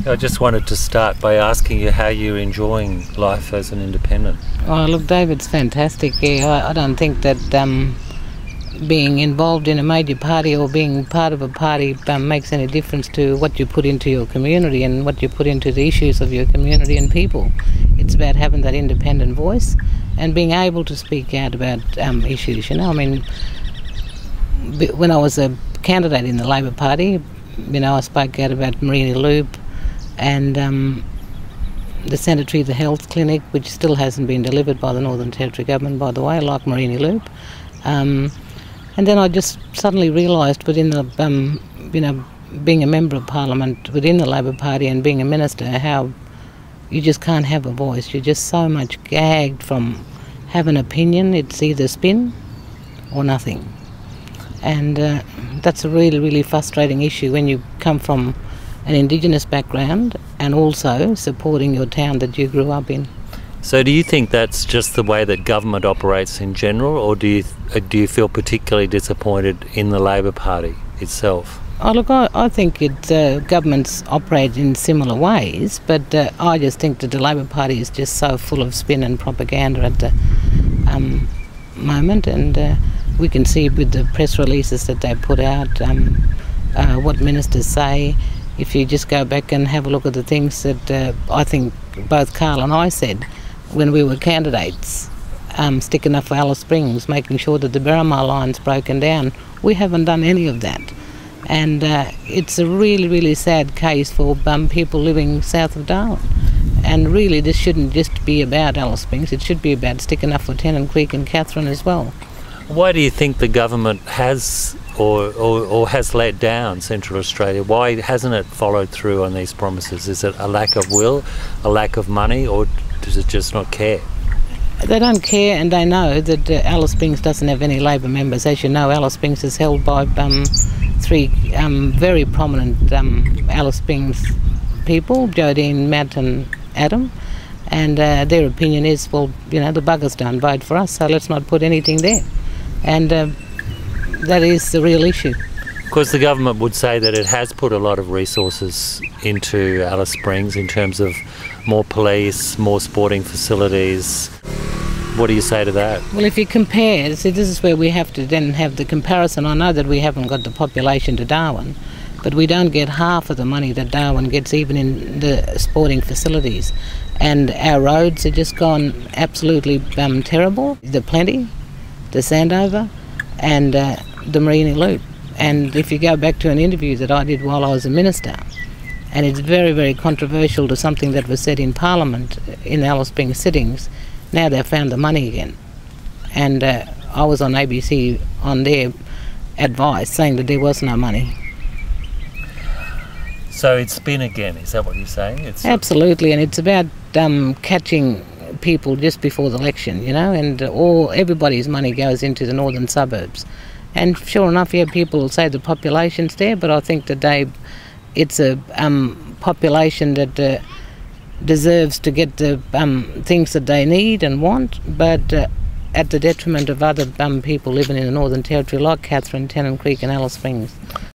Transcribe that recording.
I just wanted to start by asking you how you're enjoying life as an independent. Oh, look, David's fantastic. Yeah, I don't think that being involved in a major party or being part of a party makes any difference to what you put into your community and what you put into the issues of your community and people. It's about having that independent voice and being able to speak out about issues. I mean, when I was a candidate in the Labor Party, I spoke out about Mereenie Loop and the Sanitary, the health clinic, which still hasn't been delivered by the Northern Territory Government, by the way, like Mereenie Loop. And then I just suddenly realised within the, being a member of Parliament within the Labor Party and being a minister, how you just can't have a voice. You're just so much gagged from have an opinion. It's either spin or nothing. And that's a really, really frustrating issue when you come from an Indigenous background and also supporting your town that you grew up in. So do you think that's just the way that government operates in general, or do you feel particularly disappointed in the Labor Party itself? Oh, look, I think governments operate in similar ways, but I just think that the Labor Party is just so full of spin and propaganda at the moment, and we can see with the press releases that they put out, what ministers say. If you just go back and have a look at the things that I think both Carl and I said when we were candidates, sticking up for Alice Springs, making sure that the Berrimah line's broken down, we haven't done any of that. And it's a really, really sad case for people living south of Darwin. And really this shouldn't just be about Alice Springs, it should be about sticking up for Tennant Creek and Katherine as well. Why do you think the government has or has let down Central Australia? Why hasn't it followed through on these promises? Is it a lack of will, a lack of money, or does it just not care? They don't care, and they know that Alice Springs doesn't have any Labor members. As you know, Alice Springs is held by three very prominent Alice Springs people, Jodine, Matt and Adam, and their opinion is, well, the buggers don't vote for us, so let's not put anything there. And that is the real issue. Of course, the government would say that it has put a lot of resources into Alice Springs in terms of more police, more sporting facilities. What do you say to that? Well, if you compare, see, this is where we have to then have the comparison. I know that we haven't got the population to Darwin, but we don't get half of the money that Darwin gets even in the sporting facilities. And our roads are just gone absolutely terrible. The Plenty, the Sandover and the Mereenie Loop. And if you go back to an interview that I did while I was a minister, and it's very, very controversial to something that was said in Parliament in Alice Springs sittings, now they've found the money again. And I was on ABC on their advice saying that there was no money. So it's spin again, is that what you're saying? Absolutely, and it's about catching people just before the election, and everybody's money goes into the northern suburbs. And sure enough, people will say the population's there, but I think that it's a population that deserves to get the things that they need and want, but at the detriment of other people living in the Northern Territory like Katherine, Tennant Creek and Alice Springs.